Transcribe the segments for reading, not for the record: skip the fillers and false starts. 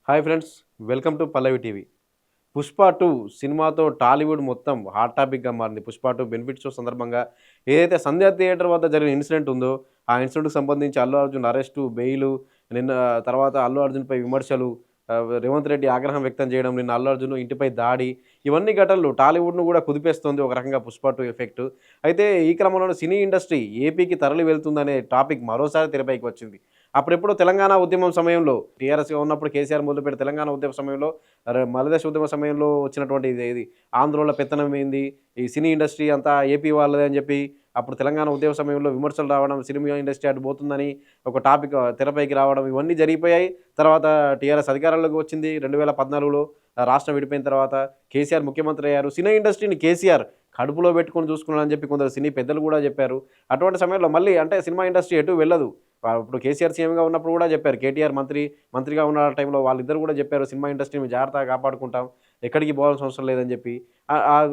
Hi friends, welcome to Pallavi TV. 'Pushpa 2' సినిమాతో టాలీవుడ్ మొత్తం hot టాపిక్‌గా మారింది. 'పుష్ప 2' బెనిఫిట్ షో సందర్భంగా ఏదైతే సంధ్యా థియేటర్ వద్ద జరిగిన ఇన్సిడెంట్ ఉందో, ఆ ఇన్సిడెంట్‌కి సంబంధించి అల్లు అర్జున్ అరెస్టు, బెయిలు, నిన్న తర్వాత అల్లు అర్జున్‌పై విమర్శలు, రేవంత్ రెడ్డి ఆగ్రహం వ్యక్తం చేయడం, నిన్న అల్లు అర్జున్ ఇంటిపై దాడి, ఇవన్నీ ఘటనలు టాలీవుడ్‌ను కూడా కుదిపేస్తోంది ఒక రకంగా 'పుష్ప 2' ఎఫెక్ట్. అయితే ఈ క్రమంలోనే సినీ ఇండస్ట్రీ ఏపీకి తరలి వెళ్తుందనే టాపిక్ మరోసారి తెరపైకి వచ్చింది. అప్పుడెప్పుడో తెలంగాణ ఉద్యమం సమయంలో టీఆర్ఎస్‌గా ఉన్నప్పుడు కేసీఆర్ మొదలుపెట్టి తెలంగాణ ఉద్యమ సమయంలో మలిదశ ఉద్యమ సమయంలో వచ్చినటువంటి ఇది ఆంధ్రోల పెత్తనం ఏంది, ఈ సినీ ఇండస్ట్రీ అంతా ఏపీ వాళ్ళదే అని చెప్పి అప్పుడు తెలంగాణ ఉద్యమ సమయంలో విమర్శలు రావడం, సినిమా ఇండస్ట్రీ అటు పోతుందని ఒక టాపిక్ తెరపైకి రావడం ఇవన్నీ జరిగిపోయాయి. తర్వాత టీఆర్ఎస్ అధికారంలోకి వచ్చింది 2014లో. రాష్ట్రం విడిపోయిన తర్వాత కేసీఆర్ ముఖ్యమంత్రి అయ్యారు. సినీ ఇండస్ట్రీని కేసీఆర్ కడుపులో పెట్టుకొని చూసుకున్నాడని చెప్పి కొందరు సినీ పెద్దలు కూడా చెప్పారు. అటువంటి సమయంలో మళ్ళీ అంటే సినిమా ఇండస్ట్రీ ఎటు వెళ్ళదు. ఇప్పుడు కేసీఆర్ సీఎంగా ఉన్నప్పుడు కూడా చెప్పారు. కేటీఆర్ మంత్రిగా ఉన్న టైంలో వాళ్ళిద్దరూ కూడా చెప్పారు. సినిమా ఇండస్ట్రీని జాగ్రత్తగా కాపాడుకుంటాం. ఎక్కడికి పోవాల్సిన అవసరం లేదని చెప్పి.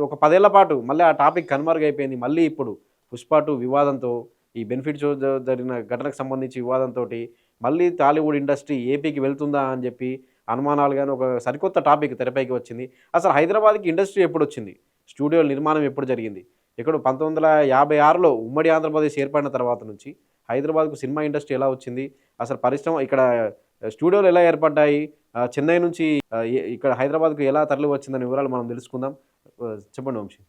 ఒక 10 ఏళ్ల పాటు మళ్ళీ ఆ టాపిక్ కనుమరుగైపోయింది. మళ్ళీ ఇప్పుడు 'పుష్ప 2' వివాదంతో ఈ బెనిఫిట్ షో జరిగిన ఘటనకు సంబంధించి వివాదంతోటి మళ్ళీ టాలీవుడ్ ఇండస్ట్రీ ఏపీకి వెళ్తుందా అని చెప్పి అనుమానాలు గాని ఒక సరికొత్త టాపిక్ తెరపైకి వచ్చింది. అసలు హైదరాబాద్‌కి ఇండస్ట్రీ ఎప్పుడొచ్చింది? స్టూడియోల నిర్మాణం ఎప్పుడు జరిగింది? ఎక్కడో 1956లో ఉమ్మడి ఆంధ్రప్రదేశ్ ఏర్పడిన తర్వాత నుంచి హైదరాబాద్‌కు సినిమా ఇండస్ట్రీ ఎలా వచ్చింది? అసలు పరిశ్రమ ఇక్కడ స్టూడియోలు ఎలా ఏర్పడ్డాయి? చెన్నై నుంచి ఇక్కడ హైదరాబాద్‌కు ఎలా తరలి వచ్చిందనే వివరాలు మనం తెలుసుకుందాం. చెప్పండి వంశీ.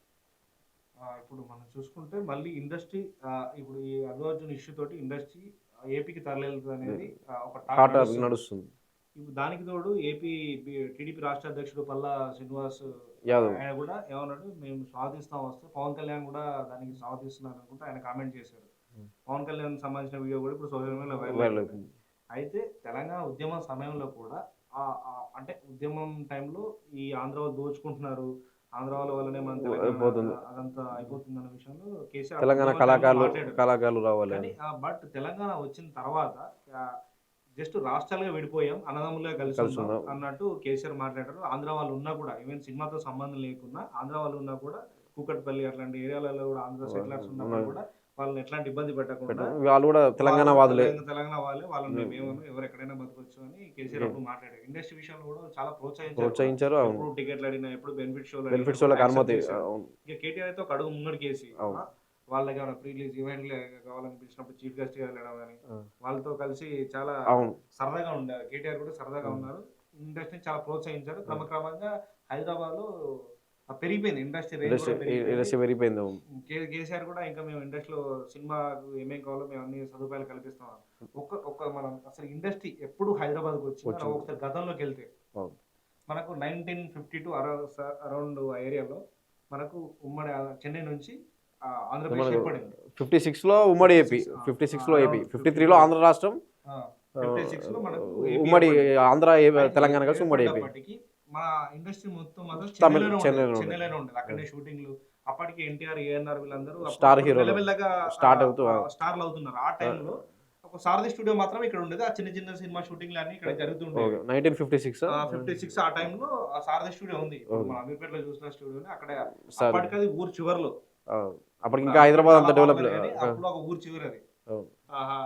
ఇప్పుడు మనం చూసుకుంటే మళ్ళీ ఇండస్ట్రీ ఇప్పుడు ఈ అల్లు అర్జున్ ఇష్యూ తోటి ఇండస్ట్రీ ఏపీకి తరలివెళ్తదనేది ఒక టాక్ హాట్ టాపిక్ నడుస్తుంది. నడుస్తుంది. ఇప్పుడు దానికి తోడు ఏపీ టీడీపీ రాష్ట్ర అధ్యక్షుడు పల్లా శ్రీనివాస్ యాదవ్. ఆయన కూడా ఏమన్నాడు, మేము స్వాగతిస్తాం వస్తే పవన్ కళ్యాణ్ కూడా దానికి స్వాగతిస్తున్నారు అనుకుంటా ఆయన కామెంట్ చేశారు. పవన్ కళ్యాణ్ సంబంధించిన వీడియో కూడా ఇప్పుడు సోషల్ మీడియాలో వైరల్ వైరల్ అవుతుంది. అయిపోయింది. అయితే తెలంగాణ ఉద్యమం సమయంలో కూడా అంటే ఉద్యమం టైంలో ఈ ఆంధ్ర వాళ్ళు దోచుకుంటున్నారు, ఆంధ్ర వాళ్ళ వల్లనే మన తెలంగాణ అయిపోతుంది. అదంతా అయిపోతుందన్న విషయంలో కేసీఆర్ తెలంగాణ ఉద్యమం టైంలో కళాకారులు మాట్లాడారు. కళాకారులు రావాలి కానీ అని. బట్ తెలంగాణ వచ్చిన తర్వాత జస్ట్ రాష్ట్రాలుగా విడిపోయాం, అన్నదమ్ములుగా కలిసి ఉందాం కలిసుందాం. అన్నట్టు కేసీఆర్ మాట్లాడారు. ఆంధ్ర వాళ్ళు ఉన్నా కూడా ఈవెన్ సినిమాతో సంబంధం లేకున్నా ఆంధ్ర వాళ్ళు ఉన్నా కూడా కూకట్పల్లి అట్లాంటి ఏరియాలలో కూడా ఆంధ్ర సెటిలర్స్ ఉన్నప్పుడు కూడా వాళ్ళని ఎట్లాంటి ఇబ్బంది పెట్టకుండా వాళ్ళు కూడా తెలంగాణ వాళ్ళు వాదులే. తెలంగాణ వాళ్ళే, వాళ్ళని మేమేమను ఎవరు ఎక్కడైనా బతకొచ్చు అని కేసీఆర్ అప్పుడు మాట్లాడారు. ఇండస్ట్రీ విషయంలో కూడా చాలా ప్రోత్సహించారు కూడా. ప్రోత్సహించారు. అవును. ఎప్పుడు టికెట్లు అడిగినా, ఎప్పుడు బెనిఫిట్ షోలు అడిగినా బెనిఫిట్స్ కూడా వాళ్ళకి యాక్సెప్ట్ అనుమతి. చేశారు. అవును. ఇక కేటీఆర్ అయితే ఒక అడుగు ముంగడికేసి అవును. వాళ్ళకి ఏమైనా ప్రీ రిలీజ్ ఈవెంట్లు కావాలని పిలిచినప్పుడు చీఫ్ గెస్ట్ గా వెళ్ళడం కానీ ఆ! వాళ్ళతో కలిసి చాలా అవును. సరదాగా ఉండారు. కేటీఆర్ కూడా సరదాగా ఉన్నారు. ఇండస్ట్రీని చాలా ప్రోత్సహించారు. క్రమక్రమంగా హైదరాబాద్‌లో పెరిగిపోయింది. ఇండస్ట్రీ రేంజ్ ఇండస్ట్రీ కూడా పెరిగిపోయింది. ఇండస్ట్రీ పెరిగిపోయింది. అవును. కేసీఆర్ కూడా ఇంకా మేము ఇండస్ట్రీలో సినిమాకు ఏమేం కావాలో మేము అన్ని సదుపాయాలు కల్పిస్తాం. మనం అసలు ఇండస్ట్రీ ఎప్పుడు హైదరాబాద్‌కి వచ్చిందో వచ్చింది. ఒకసారి గతంలోకెళ్తే అవును. మనకు 1952 అరౌండ్ ఆ ఏరియాలో మనకు ఉమ్మడి చెన్నై నుంచి ఆంధ్రప్రదేశ్ మనకు ఏర్పడింది. 56లో ఉమ్మడి ఏపీ. 56 56లో ఏపీ. అరౌండ్ 53లో 53 ఆంధ్ర రాష్ట్రం. 56లో మనకు ఏపీ ఉమ్మడి ఏర్పడింది. ఆంధ్ర అయితే తెలంగాణ కలిసి ఉమ్మడి ఏపీ. ఏర్పడ్డప్పటికి మా ఇండస్ట్రీ మొత్తం మాత్రం చెన్నైలోనే ఉండేది. చెన్నైలోనే ఉండేది. అక్కడే షూటింగ్‌లు. అప్పటికి ఎన్టీఆర్, ఏఎన్నార్ వీళ్ళందరూ స్టార్ అప్పుడప్పుడు హీరోలు మెల్లమెల్లగా స్టార్ట్ అవుతూ స్టార్‌లు అవుతున్నారు. ఆ టైంలో ఒక సారథి స్టూడియో మాత్రం ఇక్కడ ఉండేది. ఆ చిన్న చిన్న సినిమా షూటింగ్‌లన్నీ ఇక్కడ జరుగుతుండేవి. ఓకే. 1956 56 ఆ టైంలో ఆ సారథి స్టూడియో ఉంది. ఇప్పుడు ఓకే. మనం అమీర్పేటలో చూసిన స్టూడియోనే అక్కడ సార్. అప్పటికది ఊరు చివర్లో. అప్పటికి ఇప్పుడు ఇంకా హైదరాబాద్ అంత చాలా డెవలప్ బాగున్నది గానీ అప్పుడు ఒక ఊరు చివరది. అవును. ఆహా!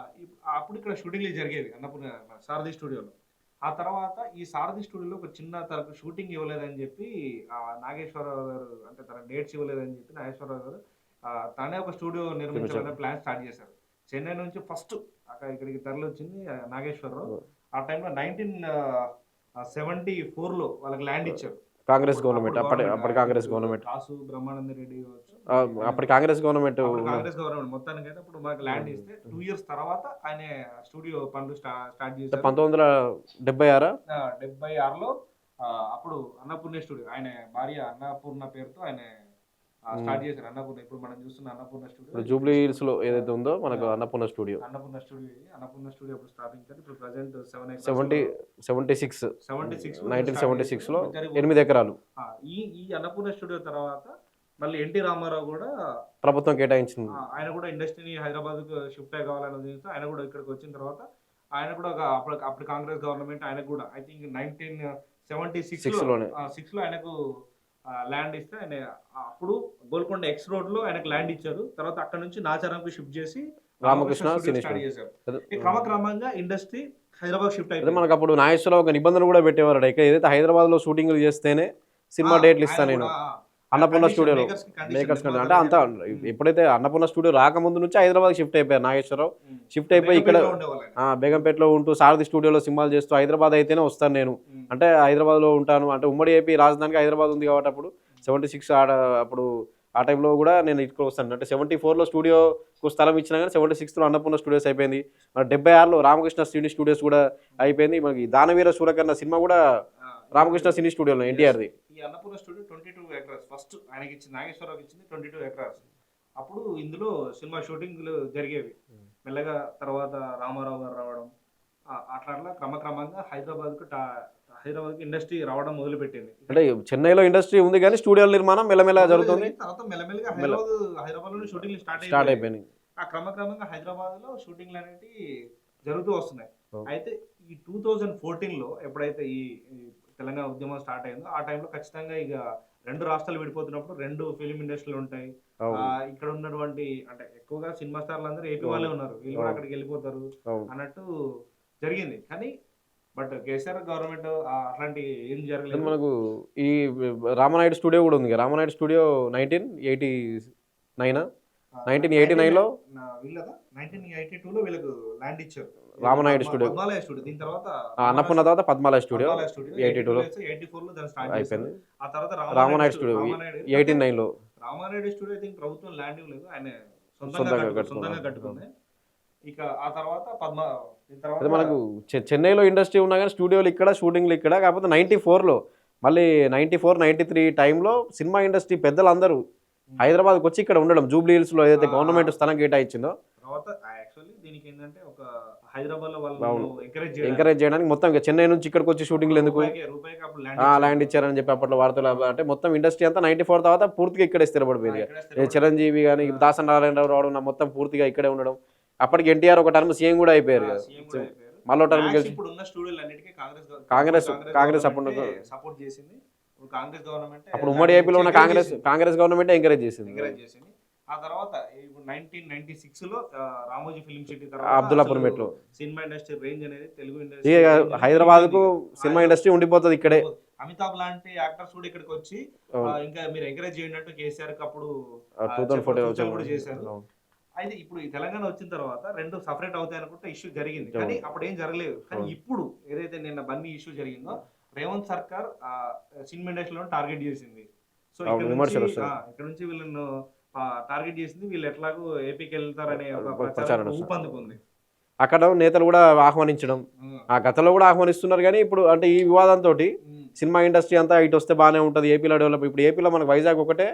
అప్పుడు ఇక్కడ షూటింగ్‌లు జరిగేవి అన్నపూర్ణ సారథి స్టూడియోలో. ఆ తర్వాత ఈ సారథి స్టూడియోలో ఒక చిన్న తనకు షూటింగ్ ఇవ్వలేదని చెప్పి నాగేశ్వరరావు గారు అంటే తన డేట్స్ ఇవ్వలేదని చెప్పి నాగేశ్వరరావు గారు తనే ఒక స్టూడియో నిర్మించాలనే ప్లాన్ స్టార్ట్ చేశారు. చెన్నై నుంచి ఫస్ట్ ఇక్కడికి తరలొచ్చింది నాగేశ్వరరావు. ఆ టైంలో 1974లో వాళ్ళకి ల్యాండ్ ఇచ్చారు. కాంగ్రెస్ అప్పుడు గవర్నమెంట్. అప్పుడు అప్పటి గవర్నమెంట్ అప్పటి కాంగ్రెస్ ఇప్పుడు గవర్నమెంట్. కాసు బ్రహ్మానంద రెడ్డి కావచ్చు. అప్పటి కాంగ్రెస్ గవర్నమెంట్ అప్పుడు కాంగ్రెస్ గవర్నమెంట్ మొత్తానికైతే అప్పుడు మనకు ల్యాండ్ ఇస్తే 2 ఇయర్స్ తర్వాత ఆయన స్టూడియో పనులు స్టార్ట్ చేశారు. 1976 76లో అప్పుడు అన్నపూర్ణ స్టూడియో ఆయన భార్య అన్నపూర్ణ పేరుతో ఆయన స్టార్ట్ చేశారు. అన్నపూర్ణ ఇప్పుడు మనం చూస్తున్న అన్నపూర్ణ స్టూడియో ఇప్పుడు జూబ్లీ హిల్స్ లో ఏదైతే ఉందో మనకు అన్నపూర్ణ స్టూడియో. అన్నపూర్ణ స్టూడియో అప్పుడు స్థాపించారు. ఇప్పుడు ప్రెజెంట్ 7 70 ఎకరాస్ 76 76లో 1976లో 8 ఎకరాలు ఈ అన్నపూర్ణ స్టూడియో తర్వాత మళ్ళీ ఎన్టీ రామారావు కూడా ప్రభుత్వం కేటాయించింది. ఆయన కూడా ఇండస్ట్రీని హైదరాబాద్‌కు షిఫ్ట్ కావాలనే ఉద్దేశంతో ఆయన కూడా ఇక్కడికి వచ్చిన తర్వాత ఆయన కూడా అప్పుడు కాంగ్రెస్ గవర్నమెంట్ ఆయనకు కూడా ఐ థింక్ 1976లో 6లో ఆయనకు ల్యాండ్ ఇస్తే ఆయన అప్పుడు గోల్కొండ ఎక్స్ రోడ్‌లో ఆయనకు ల్యాండ్ ఇచ్చారు. తర్వాత అక్కడి నుంచి నాచారంకి షిఫ్ట్ చేసి రామకృష్ణ రామకృష్ణ స్టూడియో సినీ స్టార్ట్ స్టూడియో. చేశారు. క్రమక్రమంగా ఇండస్ట్రీ హైదరాబాద్ షిఫ్ట్ అదే అయిపోయింది. మనకు అప్పుడు నాగేశ్వరరావు ఒక నిబంధన కూడా పెట్టేవారు. ఏదైతే హైదరాబాద్లో షూటింగ్లు చేస్తేనే సినిమా డేట్లు ఆయన ఇస్తాను నేను కూడా అన్నపూర్ణ కండిషన్ స్టూడియోలో. మేకర్స్‌కి కండిషన్ మేకర్స్ అంటే నిర్మాతలకి అంతా హ్మ్. ఎప్పుడైతే అన్నపూర్ణ స్టూడియో రాకముందు నుంచి హైదరాబాద్ షిఫ్ట్ అయిపోయారు నాగేశ్వరరావు. హ్మ్. షిఫ్ట్ అయిపోయి ఇక్కడ బేగంపేటలో ఉండేవాళ్ళాయన. బేగంపేటలో ఉంటూ సారథి స్టూడియోలో సినిమాలు చేస్తూ హైదరాబాద్ అయితేనే వస్తాను నేను. హ్మ్. అంటే హైదరాబాద్లో ఉంటాను అంటే ఉమ్మడి ఏపీ రాజధానికి హైదరాబాద్ ఉంది కాబట్టి అప్పుడు 76 అప్పుడు ఆ టైంలో కూడా నేను ఇక్కడ వస్తాను. అంటే 74లో స్టూడియోకు స్థలం ఇచ్చినా కానీ 76లో అన్నపూర్ణ స్టూడియోస్ అయిపోయింది. 76లో రామకృష్ణ సినీ స్టూడియోస్ కూడా అయిపోయింది. మనకి దానవీర సూరకర్ణ సినిమా కూడా ఆ! రామకృష్ణ సినీ స్టూడియోలో యెస్. ఎన్టీఆర్‌ది. ఈ అన్నపూర్ణ స్టూడియో 22 ఎకరాస్ ఫస్ట్ ఆయనకిచ్చింది నాగేశ్వరరావుకి ఇచ్చింది 22 ఎకరాస్. అప్పుడు ఇందులో సినిమా షూటింగ్‌లు జరిగేవి. మెల్లగా తర్వాత రామారావు గారు రావడం అట్లా అట్లా క్రమక్రమంగా హైదరాబాద్‌కి ఇండస్ట్రీ రావడం మొదలుపెట్టింది. అంటే చెన్నైలో ఇండస్ట్రీ ఉంది కానీ స్టూడియోల నిర్మాణం మెల్లమెల్లగా జరుగుతుంది. తర్వాత మెల్లమెల్లగా మెల్ల హైదరాబాద్‌లోనే షూటింగ్‌లు స్టార్ట్ స్టార్ట్ అయిపోయాయి. అయిపోయినాయి. ఆ క్రమక్రమంగా హైదరాబాద్‌లో షూటింగ్‌లనేటివి జరుగుతూ వస్తున్నాయి. అవును. అయితే ఈ 2014లో ఎప్పుడైతే ఈ ఈ తెలంగాణ ఉద్యమం స్టార్ట్ అయిందో, ఆ టైంలో ఖచ్చితంగా ఇగ 2 రాష్ట్రాలు విడిపోతున్నప్పుడు 2 ఫిల్మ్ ఇండస్ట్రీలు ఉంటాయి. అవును. ఇక్కడ ఉన్నటువంటి అంటే ఎక్కువగా సినిమా స్టార్లందరూ ఏపీ అవును. వాళ్ళే ఉన్నారు. వీళ్ళు కూడా అవును. అక్కడికెళ్ళిపోతారు అవును. అన్నట్టు జరిగింది. కానీ బట్ కేసీఆర్ గవర్నమెంట్ అట్లాంటి ఏం కానీ జరగలేదు. మనకు ఈ రామానాయుడు స్టూడియో కూడా ఉంది. రామానాయుడు స్టూడియో 1989 1989లో వీళ్ళదా 1982లో వీళ్ళకు ల్యాండ్ ఇచ్చారు. ఏది రామానాయుడు స్టూడియో. పద్మాలయ స్టూడియో. దీని తర్వాత అన్నపూర్ణ తర్వాత పద్మాలయ స్టూడియో పద్మాలయ స్టూడియో 82లో 84లో దాన్ని స్టార్ట్ చేశారు. అయిపోయింది. ఆ తర్వాత రామానాయుడు స్టూడియో రామానాయుడు 89లో రామానాయుడు స్టూడియో ఐ థింక్ ప్రభుత్వం ల్యాండ్ ఇవ్వలేదు. ఆయన సొంతంగా సొంతంగా కట్టుకున్నాడు. కట్టుకుంది. ఇక ఆ తర్వాత దీని అదే తర్వాత మనకు చెన్నైలో ఇండస్ట్రీ ఉన్నా కానీ స్టూడియోలు ఇక్కడ, షూటింగ్లు ఇక్కడ. కాకపోతే 94లో మళ్ళీ 94, 93 టైంలో సినిమా ఇండస్ట్రీ పెద్దలందరూ హైదరాబాద్‌కి వచ్చి ఇక్కడ ఉండడం. జూబ్లీ హిల్స్‌లో ఏదైతే గవర్నమెంట్ స్థలం కేటాయించిందో తర్వాత యాక్చువల్లీ దీనికేందంటే ఒక హైదరాబాద్‌లో అవును. వాళ్ళను ఎంకరేజ్ ఎంకరేజ్ చేయడానికి మొత్తం ఇక చెన్నై నుంచి ఇక్కడికి వచ్చి షూటింగ్లు ఎందుకు రూపాయికి అప్పుడు ల్యాండ్ ల్యాండ్ ఇచ్చారని చెప్పి అప్పట్లో వార్తలు అంటే మొత్తం ఇండస్ట్రీ అంతా 94 తర్వాత పూర్తిగా ఇక్కడే స్థిరపడిపోయింది. ఇక్కడే ఏ స్థిరపడి చిరంజీవి కానీ దాసరి నారాయణరావు రావడం మొత్తం పూర్తిగా ఇక్కడే ఉండడం. అప్పటికి ఎన్టీఆర్ ఒక టర్మ్ సీఎం కూడా అయిపోయారు కదా. సీఎం కూడా అయిపోయారు. మళ్ళీ టర్మ్ మ్యాక్స్ గెలిచి ఇప్పుడు ఉన్న స్టూడియోలన్నిటికీ కాంగ్రెస్ అప్పుడు సపోర్ట్ చేసింది. ఇప్పుడు కాంగ్రెస్ గవర్నమెంట్ అప్పుడు ఉమ్మడి ఏపీలో ఉన్న కాంగ్రెస్ గవర్నమెంట్ ఎంకరేజ్ చేసింది. చేసింది. ఆ తర్వాత ఇప్పుడు 1996లో రామోజీ ఫిల్మ్ సిటీ అబ్దుల్లాపూర్ మెట్లో సినిమా ఇండస్ట్రీ రేంజ్ అనేది తెలుగు ఇక ఇండస్ట్రీ హైదరాబాద్కు సినిమా ఇండస్ట్రీ ఉండిపోతుంది ఇక్కడే. అమితాబ్ లాంటి యాక్టర్స్ కూడా ఇక్కడికి వచ్చి ఇంకా మీరు ఎంకరేజ్ చేయండి కేసీఆర్ కి అప్పుడు 2014 కూడా చేశారు. అయితే ఇప్పుడు ఈ తెలంగాణ వచ్చిన తర్వాత రెండు సపరేట్ అవుతాయి అనుకుంటే ఇష్యూ జరిగింది. కానీ అప్పుడు ఏం జరగలేదు. కానీ ఇప్పుడు ఏదైతే నిన్న బన్నీ ఇష్యూ జరిగిందో రేవంత్ సర్కార్ సినిమా ఇండస్ట్రీలో టార్గెట్ చేసింది. సో ఇక్కడ నుంచి వీళ్ళను టార్గెట్ చేసింది. వీళ్ళు ఎట్లాగో ఏపీకి వెళ్తారనే ఒక ప్రచారం ఊపందుకుంది. అక్కడ నేతలు కూడా ఆహ్వానించడం ఆ గతంలో కూడా ఆహ్వానిస్తున్నారు. కానీ ఇప్పుడు అంటే ఈ వివాదంతో సినిమా ఇండస్ట్రీ అంతా ఇటు వస్తే బాగానే ఉంటుంది ఏపీలో డెవలప్. ఇప్పుడు ఏపీలో మనకు వైజాగ్ ఒకటే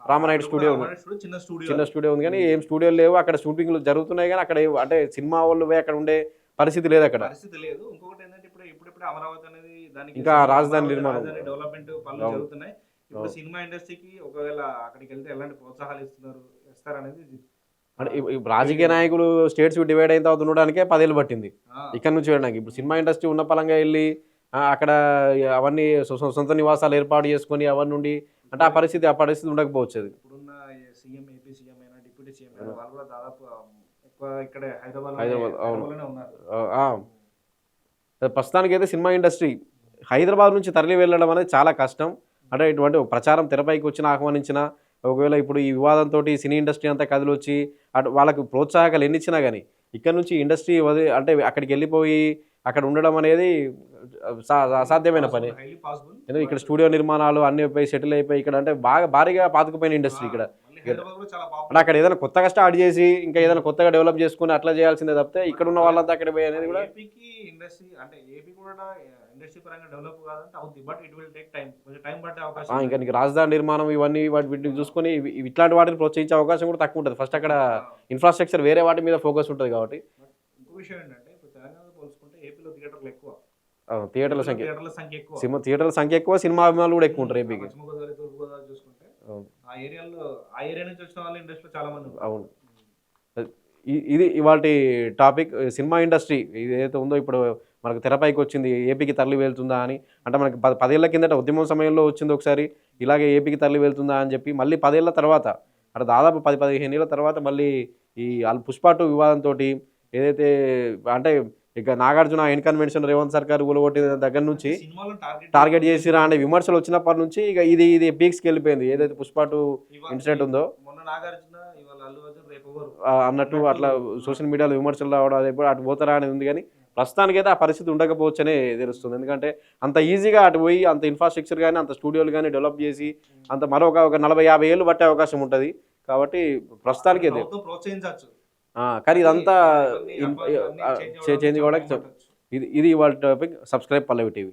రామానాయుడు స్టూడియో ఉంది, చిన్న స్టూడియో ఉంది. కానీ ఏం స్టూడియోలు లేవు అక్కడ. షూటింగ్లు జరుగుతున్నాయి కానీ అక్కడ అంటే సినిమా వాళ్ళు అక్కడ ఉండే పరిస్థితి లేదు అక్కడ. ఇంకొకటి ఏంటంటే ఇప్పుడు అమరావతి అనేది దానికి ఇంకా రాజధాని నిర్మాణం డెవలప్మెంట్ పనులు జరుగుతున్నాయి. ఇప్పుడు సినిమా ఇండస్ట్రీకి ఒకవేళ అక్కడికి వెళ్తే ఎలాంటి ప్రోత్సాహాలు ఇస్తారనేది అంటే రాజకీయ నాయకులు స్టేట్స్ డివైడ్ అయిన తర్వాత ఉండడానికే 10 ఏళ్ళు పట్టింది ఇక్కడ నుంచి వెళ్ళడానికి. ఇప్పుడు సినిమా ఇండస్ట్రీ ఉన్న పలంగా వెళ్ళి అక్కడ అవన్నీ సొంత నివాసాలు ఏర్పాటు చేసుకొని అవన్నీ ఉండి అంటే ఆ పరిస్థితి ఉండకపోవచ్చు. ఇప్పుడున్న సీఎం ఏపీ సీఎం అయినా డిప్యూటీ సీఎం అయినా వాళ్ళు కూడా దాదాపు ఎక్కువ ఇక్కడే హైదరాబాద్లోనే ఉన్నారు. ప్రస్తుతానికి అయితే సినిమా ఇండస్ట్రీ హైదరాబాద్ నుంచి తరలి వెళ్ళడం అనేది చాలా కష్టం. అంటే ఇటువంటి ప్రచారం తెరపైకి వచ్చిన ఆహ్వానించిన ఒకవేళ ఇప్పుడు ఈ వివాదంతో సినీ ఇండస్ట్రీ అంతా కదిలొచ్చి అటు వాళ్ళకు ప్రోత్సాహకాలు ఎన్ని ఇచ్చినా కానీ ఇక్కడ నుంచి ఇండస్ట్రీ అంటే అక్కడికి వెళ్ళిపోయి అక్కడ ఉండడం అనేది అసాధ్యమైన పని. ఎందుకంటే ఇక్కడ స్టూడియో నిర్మాణాలు అన్ని సెటిల్ అయిపోయి ఇక్కడ అంటే భారీగా పాతుకుపోయిన ఇండస్ట్రీ ఇక్కడ. అంటే అక్కడ ఏదైనా కొత్తగా స్టార్ట్ చేసి ఇంకా ఏదైనా కొత్తగా డెవలప్ చేసుకుని అట్లా చేయాల్సిందే తప్పితే ఇక్కడ ఉన్న వాళ్ళంతా అక్కడ పోయి అనేది కూడా ఇండస్ట్రీ పరంగా డెవలప్ కాదంటే అవుతుంది. But it will take time. కొంచెం టైం పట్టే అవకాశం. ఇంకా నీకు రాజధాని నిర్మాణం ఇవన్నీ వీటిని చూసుకొని ఇట్లాంటి వాటిని ప్రోత్సహించే అవకాశం కూడా తక్కువ ఉంటుంది. ఫస్ట్ అక్కడ ఇన్ఫ్రాస్ట్రక్చర్ వేరే వాటి మీద ఫోకస్ ఉంటుంది కాబట్టి. ఇంకో విషయం ఏంటంటే ఇప్పుడు తెలంగాణలో పోల్చుకుంటే ఏపీలో థియేటర్లు ఎక్కువ. థియేటర్ల సంఖ్య ఎక్కువ, సినిమా అభిమానులు కూడా ఎక్కువ ఉంటారు ఏపీకి. పశ్చిమ గోదావరి, తూర్పు గోదావరి చూసుకుంటే ఆ ఏరియా నుంచి వచ్చిన వాళ్ళు ఇండస్ట్రీలో చాలా మంది. అవును. ఇది ఇవాల్టి టాపిక్. సినిమా ఇండస్ట్రీ ఏదైతే ఉందో ఇప్పుడు మనకు తెరపైకి వచ్చింది ఏపీకి తరలి వెళ్తుందా అని. అంటే మనకి 10 ఏళ్ల కిందట ఉద్యమం సమయంలో వచ్చింది ఒకసారి ఇలాగే ఏపీకి తరలి వెళ్తుందా అని చెప్పి. మళ్ళీ 10 ఏళ్ల తర్వాత అంటే దాదాపు 10-15 ఏళ్ళ తర్వాత మళ్ళీ ఈ పుష్ప 2 వివాదంతో ఏదైతే అంటే ఇక నాగార్జున ఇన్కన్వెన్షన్ రేవంత్ సర్కార్ ఊలగొట్టిన దగ్గర నుంచి సినిమాలో టార్గెట్ చేసిరా అనే విమర్శలు వచ్చినప్పటి నుంచి ఇక ఇది పీక్స్కి వెళ్ళిపోయింది. ఏదైతే పుష్ప 2 ఇన్సిడెంట్ ఉందో మొన్న నాగార్జున ఇవాళ అల్లు అర్జున్ రేపు ఎవరు అన్నట్టు అట్లా సోషల్ మీడియాలో విమర్శలు రావడం అది ఎప్పుడు అటు పోతారా అనేది ఉంది. కానీ ప్రస్తుతానికైతే ఆ పరిస్థితి ఉండకపోవచ్చనే తెలుస్తుంది. ఎందుకంటే అంత ఈజీగా అటు పోయి అంత ఇన్ఫ్రాస్ట్రక్చర్ కానీ అంత స్టూడియోలు కానీ డెవలప్ చేసి అంత మరొక 40-50 ఏళ్ళు పట్టే అవకాశం ఉంటుంది. కాబట్టి ప్రస్తుతానికి ఇది ప్రభుత్వం ప్రోత్సహించవచ్చు. కానీ ఇదంతా ఇవన్నీ చేంజ్ చాలా కూడా moment వచ్చు. ఇది ఇవాళ టాపిక్. సబ్స్క్రైబ్ పల్లవి టీవీ.